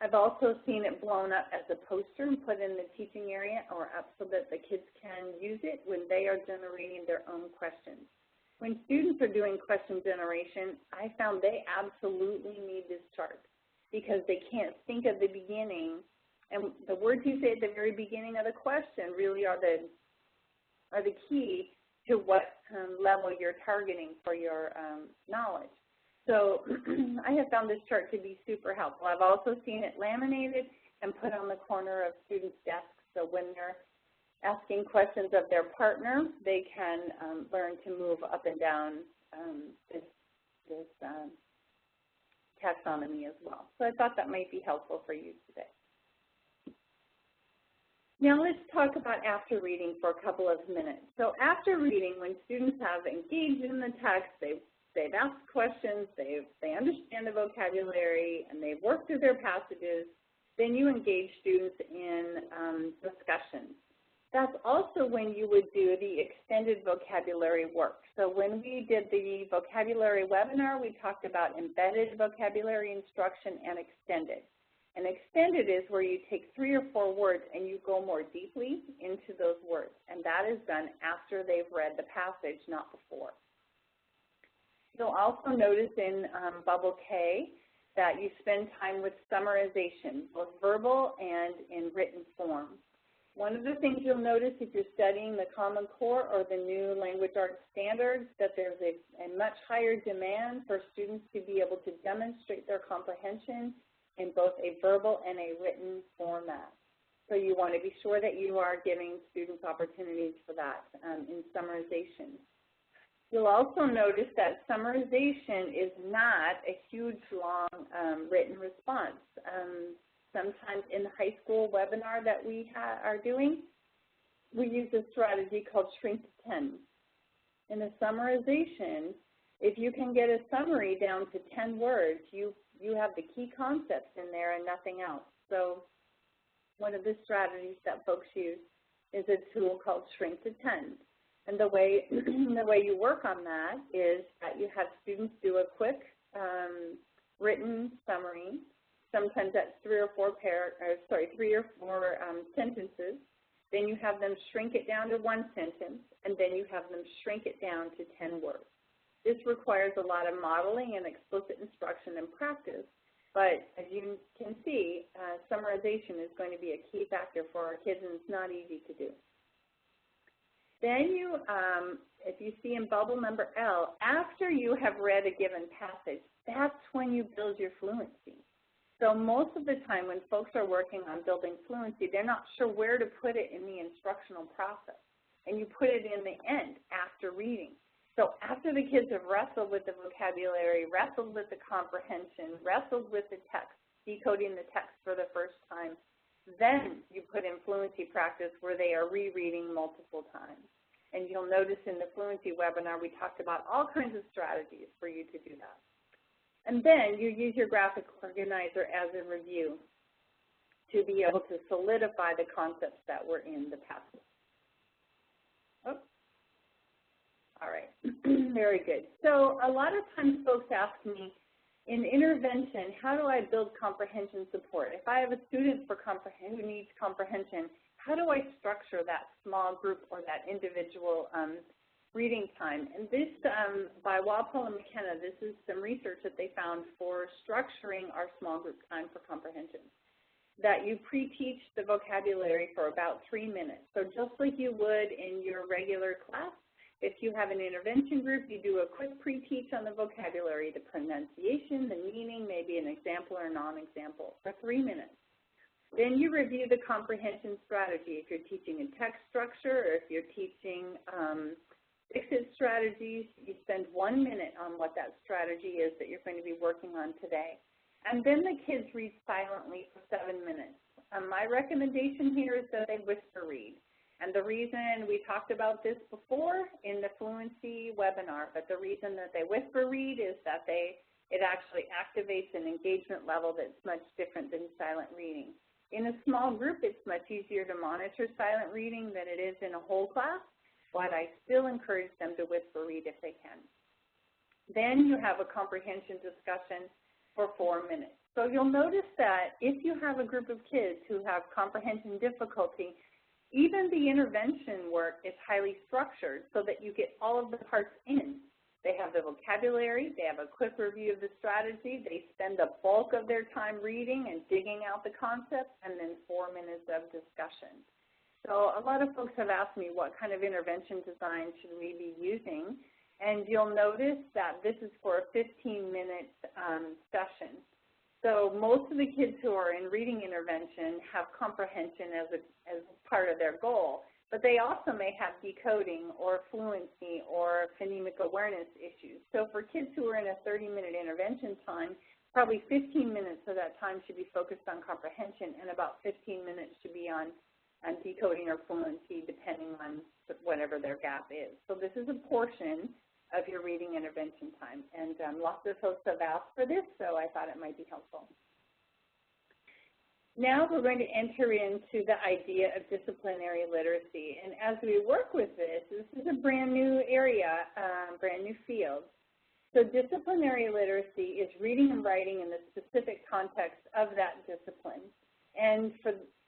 S1: I've also seen it blown up as a poster and put in the teaching area or up so that the kids can use it when they are generating their own questions. When students are doing question generation, I found they absolutely need this chart because they can't think of the beginning. And the words you say at the very beginning of the question really are the key to what level you're targeting for your knowledge. So I have found this chart to be super helpful. I've also seen it laminated and put on the corner of students' desks, so when they're asking questions of their partner, they can learn to move up and down this taxonomy as well. So I thought that might be helpful for you today. Now let's talk about after reading for a couple of minutes. So after reading, when students have engaged in the text, they've asked questions, they understand the vocabulary, and they've worked through their passages, then you engage students in discussions. That's also when you would do the extended vocabulary work. So when we did the vocabulary webinar, we talked about embedded vocabulary instruction and extended. And extended is where you take 3 or 4 words and you go more deeply into those words. And that is done after they've read the passage, not before. You'll also notice in Bubble K that you spend time with summarization, both verbal and in written form. One of the things you'll notice if you're studying the Common Core or the new language arts standards, that there's a much higher demand for students to be able to demonstrate their comprehension in both a verbal and a written format. So you want to be sure that you are giving students opportunities for that in summarization. You'll also notice that summarization is not a huge, long written response. Sometimes in the high school webinar that we are doing, we use a strategy called shrink to 10. In the summarization, if you can get a summary down to 10 words, you have the key concepts in there and nothing else. So one of the strategies that folks use is a tool called shrink to 10. And the way you work on that is that you have students do a quick written summary. Sometimes that's 3 or 4 sentences. Then you have them shrink it down to 1 sentence, and then you have them shrink it down to 10 words. This requires a lot of modeling and explicit instruction and practice, but as you can see, summarization is going to be a key factor for our kids, and it's not easy to do. Then you, if you see in bubble number L, after you have read a given passage, that's when you build your fluency. So most of the time when folks are working on building fluency, they're not sure where to put it in the instructional process. And you put it in the end, after reading. So after the kids have wrestled with the vocabulary, wrestled with the comprehension, wrestled with the text, decoding the text for the first time, then you put in fluency practice where they are rereading multiple times. And you'll notice in the fluency webinar, we talked about all kinds of strategies for you to do that. And then you use your graphic organizer as a review to be able to solidify the concepts that were in the passage. Oh. All right, very good. So a lot of times folks ask me, in intervention, how do I build comprehension support? If I have a student who needs comprehension, how do I structure that small group or that individual reading time? And this, by Walpole and McKenna, this is some research that they found for structuring our small group time for comprehension, that you pre-teach the vocabulary for about 3 minutes. So just like you would in your regular class, if you have an intervention group, you do a quick pre-teach on the vocabulary, the pronunciation, the meaning, maybe an example or non-example for 3 minutes. Then you review the comprehension strategy. If you're teaching a text structure or if you're teaching fix-it strategies, you spend 1 minute on what that strategy is that you're going to be working on today. And then the kids read silently for 7 minutes. My recommendation here is that they whisper read. And the reason, we talked about this before in the fluency webinar, but the reason that they whisper read is that it actually activates an engagement level that's much different than silent reading. In a small group, it's much easier to monitor silent reading than it is in a whole class, but I still encourage them to whisper read if they can. Then you have a comprehension discussion for 4 minutes. So you'll notice that if you have a group of kids who have comprehension difficulty, even the intervention work is highly structured so that you get all of the parts in. They have the vocabulary, they have a quick review of the strategy, they spend the bulk of their time reading and digging out the concepts, and then 4 minutes of discussion. So a lot of folks have asked me what kind of intervention design should we be using, and you'll notice that this is for a 15-minute session. So most of the kids who are in reading intervention have comprehension as part of their goal, but they also may have decoding or fluency or phonemic awareness issues. So for kids who are in a 30-minute intervention time, probably 15 minutes of that time should be focused on comprehension, and about 15 minutes should be on decoding or fluency, depending on whatever their gap is. So this is a portion of your reading intervention time. And lots of folks have asked for this, so I thought it might be helpful. Now we're going to enter into the idea of disciplinary literacy. And as we work with this is a brand new area, brand new field. So disciplinary literacy is reading and writing in the specific context of that discipline. And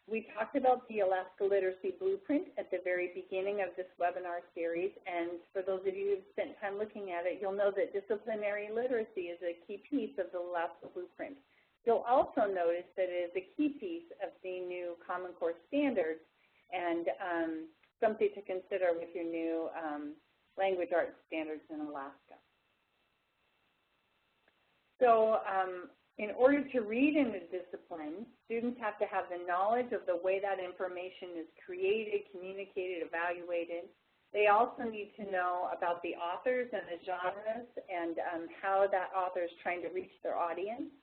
S1: we talked about the Alaska Literacy Blueprint at the very beginning of this webinar series, and for those of you who've spent time looking at it, you'll know that disciplinary literacy is a key piece of the Alaska Blueprint. You'll also notice that it is a key piece of the new Common Core standards and something to consider with your new language arts standards in Alaska. So in order to read in the discipline, students have to have the knowledge of the way that information is created, communicated, evaluated. They also need to know about the authors and the genres and how that author is trying to reach their audience.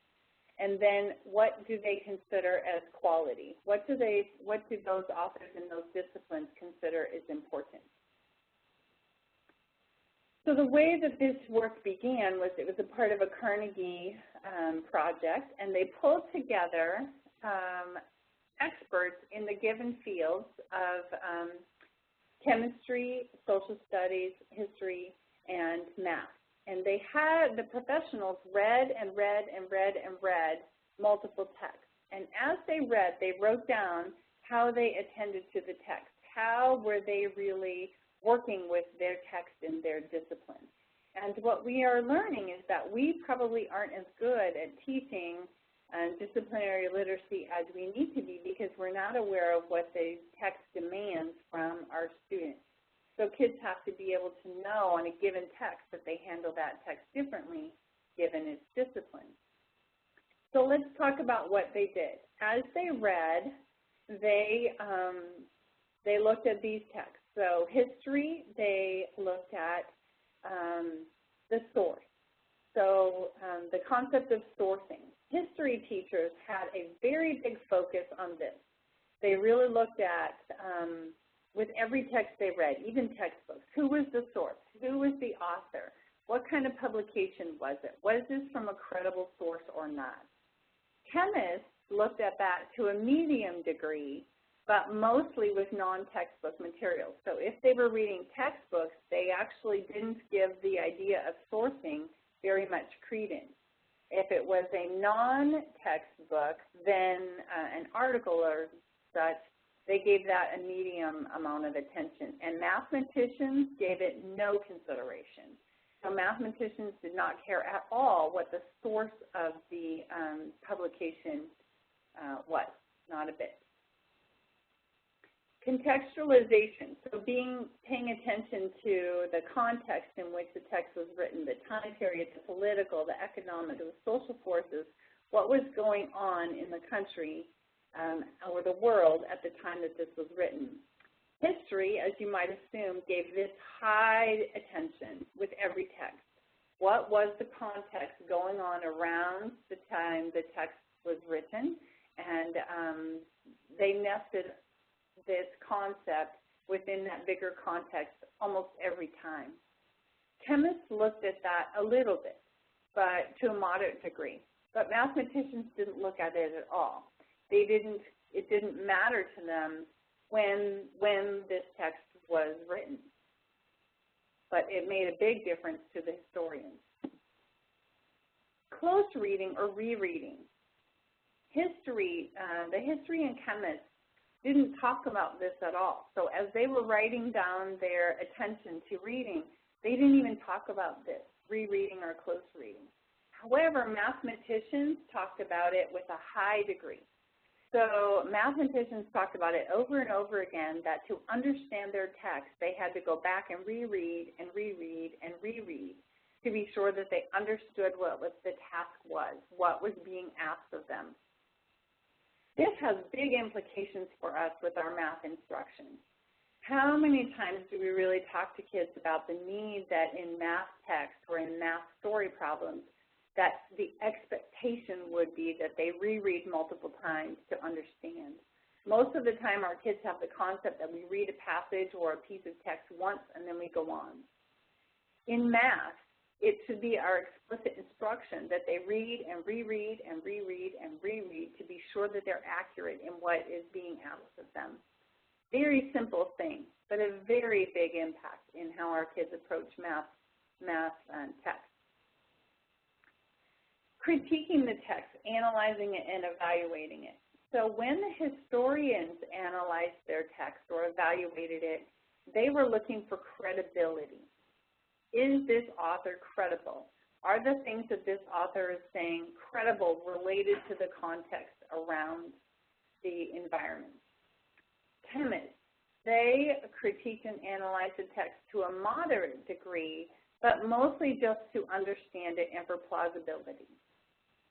S1: And then what do they consider as quality? What do those authors in those disciplines consider is important? So the way that this work began was it was a part of a Carnegie project, and they pulled together experts in the given fields of chemistry, social studies, history, and math. And they had the professionals read and read and read and read multiple texts. And as they read, they wrote down how they attended to the text. How were they really working with their text in their discipline? And what we are learning is that we probably aren't as good at teaching disciplinary literacy as we need to be because we're not aware of what the text demands from our students. So kids have to be able to know on a given text that they handle that text differently given its discipline. So let's talk about what they did. As they read, they looked at these texts. So history, they looked at the source. So the concept of sourcing. History teachers had a very big focus on this. They really looked at, with every text they read, even textbooks, who was the source? Who was the author? What kind of publication was it? Was this from a credible source or not? Chemists looked at that to a medium degree, but mostly with non-textbook materials. So if they were reading textbooks, they actually didn't give the idea of sourcing very much credence. If it was a non-textbook, then an article or such, they gave that a medium amount of attention. And mathematicians gave it no consideration. So mathematicians did not care at all what the source of the publication was, not a bit. Contextualization, so paying attention to the context in which the text was written, the time period, the political, the economic, the social forces, what was going on in the country or the world at the time that this was written. History, as you might assume, gave this high attention with every text. What was the context going on around the time the text was written? And they nested this concept within that bigger context almost every time. Chemists looked at that a little bit, but to a moderate degree. But mathematicians didn't look at it at all. It didn't matter to them when this text was written. But it made a big difference to the historians. Close reading or rereading. history, the history and chemists didn't talk about this at all. So as they were writing down their attention to reading, they didn't even talk about this, rereading or close reading. However, mathematicians talked about it with a high degree. So mathematicians talked about it over and over again, that to understand their text, they had to go back and reread and reread and reread to be sure that they understood what the task was, what was being asked of them. This has big implications for us with our math instruction. How many times do we really talk to kids about the need that in math text or in math story problems that the expectation would be that they reread multiple times to understand? Most of the time our kids have the concept that we read a passage or a piece of text once and then we go on. In math, it should be our explicit instruction that they read and reread and reread and reread to be sure that they're accurate in what is being asked of them. Very simple thing, but a very big impact in how our kids approach math and text. Critiquing the text, analyzing it, and evaluating it. So when the historians analyzed their text or evaluated it, they were looking for credibility. Is this author credible? Are the things that this author is saying credible, related to the context around the environment? Chemists, they critique and analyze the text to a moderate degree, but mostly just to understand it and for plausibility.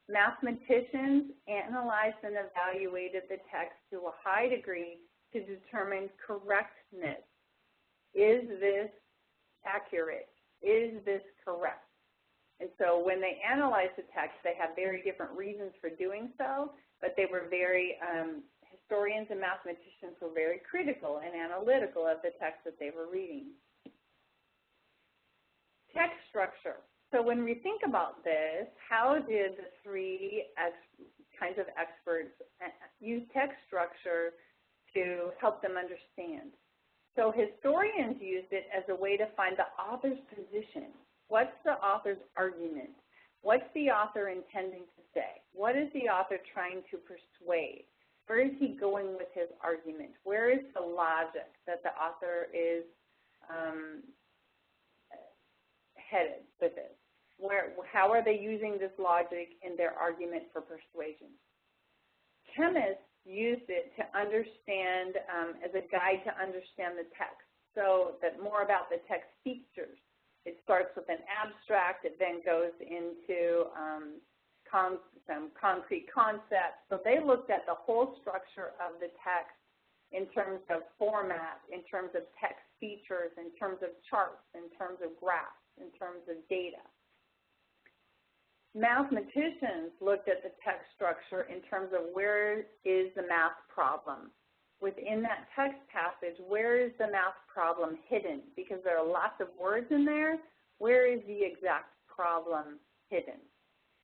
S1: Mathematicians analyzed and evaluated the text to a high degree to determine correctness. Is this accurate? Is this correct? And so when they analyzed the text, they had very different reasons for doing so, but they were very, historians and mathematicians were very critical and analytical of the text that they were reading. Text structure. So when we think about this, how did the three kinds of experts use text structure to help them understand? So historians used it as a way to find the author's position. What's the author's argument? What's the author intending to say? What is the author trying to persuade? Where is he going with his argument? Where is the logic that the author is headed with it? How are they using this logic in their argument for persuasion? Chemists used it to understand, as a guide to understand the text, so that more about the text features. It starts with an abstract, it then goes into some concrete concepts. So they looked at the whole structure of the text in terms of format, in terms of text features, in terms of charts, in terms of graphs, in terms of data. Mathematicians looked at the text structure in terms of where is the math problem. Within that text passage, where is the math problem hidden? Because there are lots of words in there. Where is the exact problem hidden?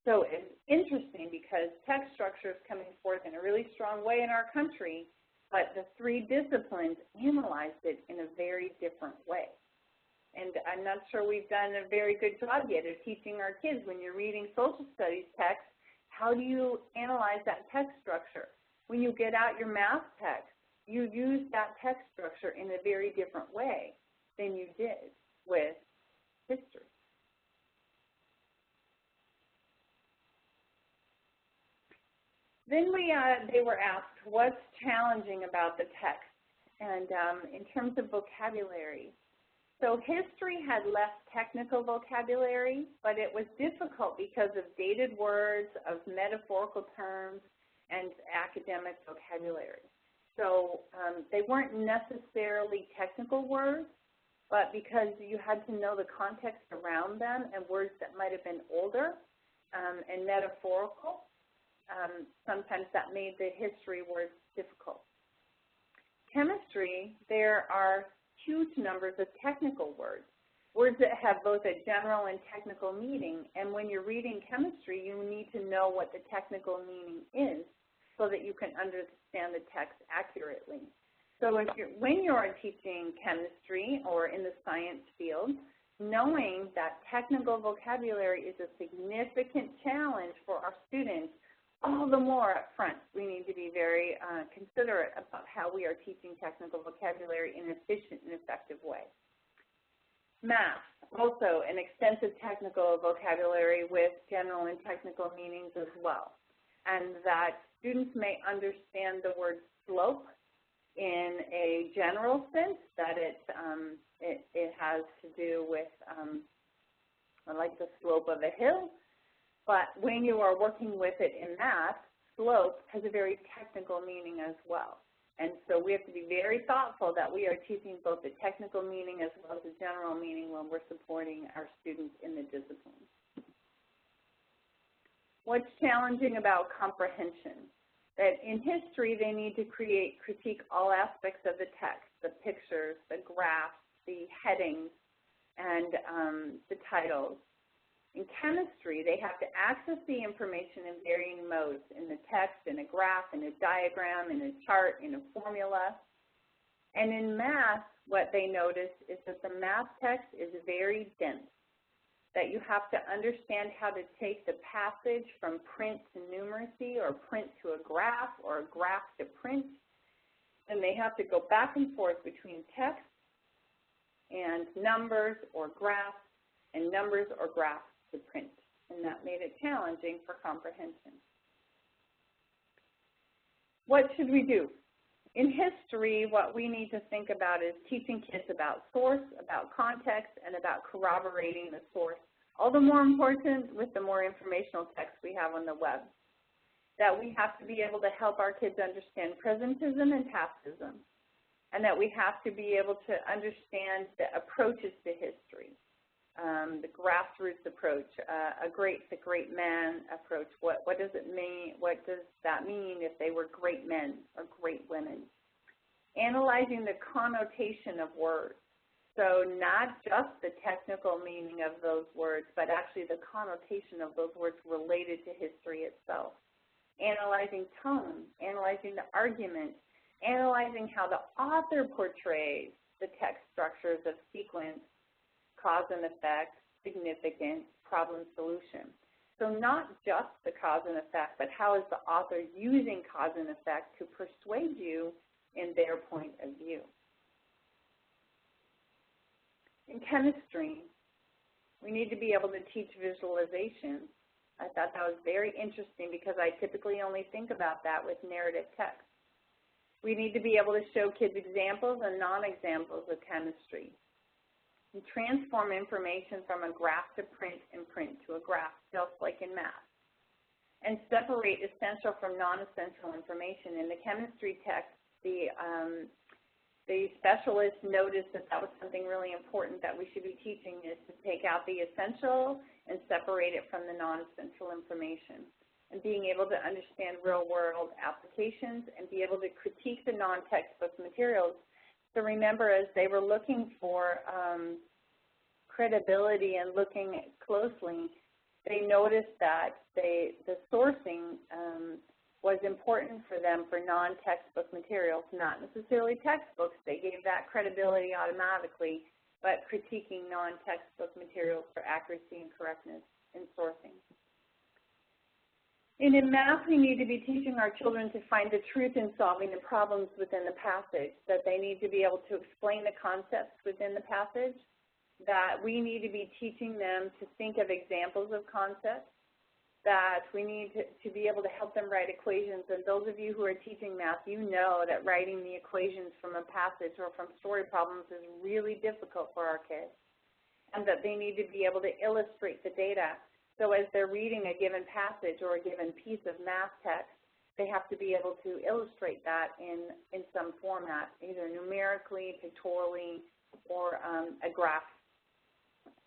S1: So it's interesting because text structure is coming forth in a really strong way in our country, but the three disciplines analyzed it in a very different way. And I'm not sure we've done a very good job yet of teaching our kids when you're reading social studies text, how do you analyze that text structure? When you get out your math text, you use that text structure in a very different way than you did with history. Then they were asked, what's challenging about the text? And in terms of vocabulary, so history had less technical vocabulary, but it was difficult because of dated words, of metaphorical terms, and academic vocabulary. So they weren't necessarily technical words, but because you had to know the context around them and words that might have been older and metaphorical, sometimes that made the history words difficult. Chemistry, there are huge numbers of technical words, words that have both a general and technical meaning. And when you're reading chemistry, you need to know what the technical meaning is so that you can understand the text accurately. So when you're teaching chemistry or in the science field, knowing that technical vocabulary is a significant challenge for our students all the more up front, we need to be very considerate about how we are teaching technical vocabulary in an efficient and effective way. Math, also an extensive technical vocabulary with general and technical meanings as well, and that students may understand the word slope in a general sense, that it has to do with like the slope of a hill. But when you are working with it in math, slope has a very technical meaning as well. And so we have to be very thoughtful that we are teaching both the technical meaning as well as the general meaning when we're supporting our students in the discipline. What's challenging about comprehension? That in history, they need to critique all aspects of the text, the pictures, the graphs, the headings, and the titles. In chemistry, they have to access the information in varying modes, in the text, in a graph, in a diagram, in a chart, in a formula. And in math, what they notice is that the math text is very dense, that you have to understand how to take the passage from print to numeracy or print to a graph or a graph to print. And they have to go back and forth between text and numbers or graphs and numbers or graphs to print, and that made it challenging for comprehension. What should we do? In history, what we need to think about is teaching kids about source, about context, and about corroborating the source. All the more important with the more informational text we have on the web. That we have to be able to help our kids understand presentism and pastism, and that we have to be able to understand the approaches to history. The grassroots approach, the great man approach. What does it mean? What does that mean if they were great men or great women? Analyzing the connotation of words. So not just the technical meaning of those words, but actually the connotation of those words related to history itself. Analyzing tone, analyzing the argument, analyzing how the author portrays the text structures of sequence, cause and effect, significance, problem, solution. So not just the cause and effect, but how is the author using cause and effect to persuade you in their point of view. In chemistry, we need to be able to teach visualization. I thought that was very interesting because I typically only think about that with narrative text. We need to be able to show kids examples and non-examples of chemistry. And transform information from a graph to print and print to a graph, just like in math. And separate essential from non-essential information. In the chemistry text, the specialist noticed that that was something really important that we should be teaching, is to take out the essential and separate it from the non-essential information. And being able to understand real-world applications and be able to critique the non-textbook materials. So remember, as they were looking for credibility and looking closely, they noticed that the sourcing was important for them for non-textbook materials, not necessarily textbooks. They gave that credibility automatically, but critiquing non-textbook materials for accuracy and correctness in sourcing. And in math, we need to be teaching our children to find the truth in solving the problems within the passage, that they need to be able to explain the concepts within the passage, that we need to be teaching them to think of examples of concepts, that we need to be able to help them write equations. And those of you who are teaching math, you know that writing the equations from a passage or from story problems is really difficult for our kids, and that they need to be able to illustrate the data. So as they're reading a given passage or a given piece of math text, they have to be able to illustrate that in some format, either numerically, pictorially, or a graph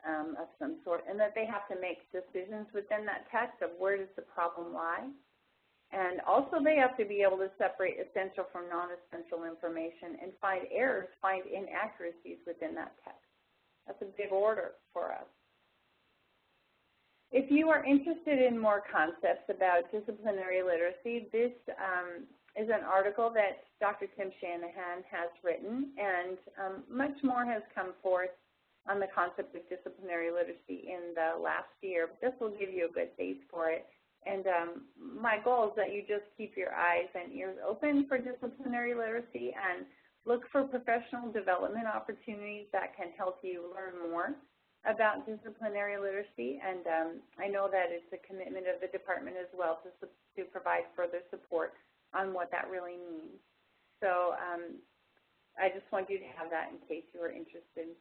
S1: of some sort, and that they have to make decisions within that text of where does the problem lie. And also they have to be able to separate essential from non-essential information and find errors, find inaccuracies within that text. That's a big order for us. If you are interested in more concepts about disciplinary literacy, this is an article that Dr. Tim Shanahan has written, and much more has come forth on the concept of disciplinary literacy in the last year. But this will give you a good base for it. And my goal is that you just keep your eyes and ears open for disciplinary literacy and look for professional development opportunities that can help you learn more about disciplinary literacy. And I know that it's a commitment of the department as well to provide further support on what that really means. So I just want you to have that in case you are interested.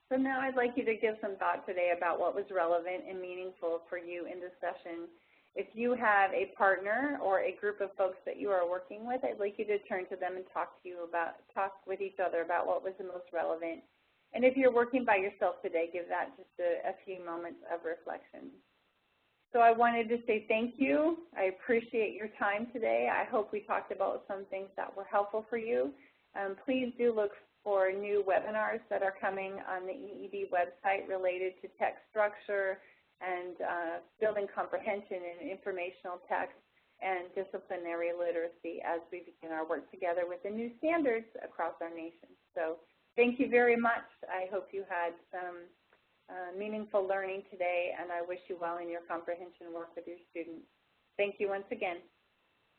S1: So now I'd like you to give some thought today about what was relevant and meaningful for you in this session. If you have a partner or a group of folks that you are working with, I'd like you to turn to them and talk with each other about what was the most relevant. And if you're working by yourself today, give that just a few moments of reflection. So I wanted to say thank you. I appreciate your time today. I hope we talked about some things that were helpful for you. Please do look for new webinars that are coming on the EED website related to text structure and building comprehension in informational text and disciplinary literacy as we begin our work together with the new standards across our nation. So thank you very much. I hope you had some meaningful learning today, and I wish you well in your comprehension work with your students. Thank you once again.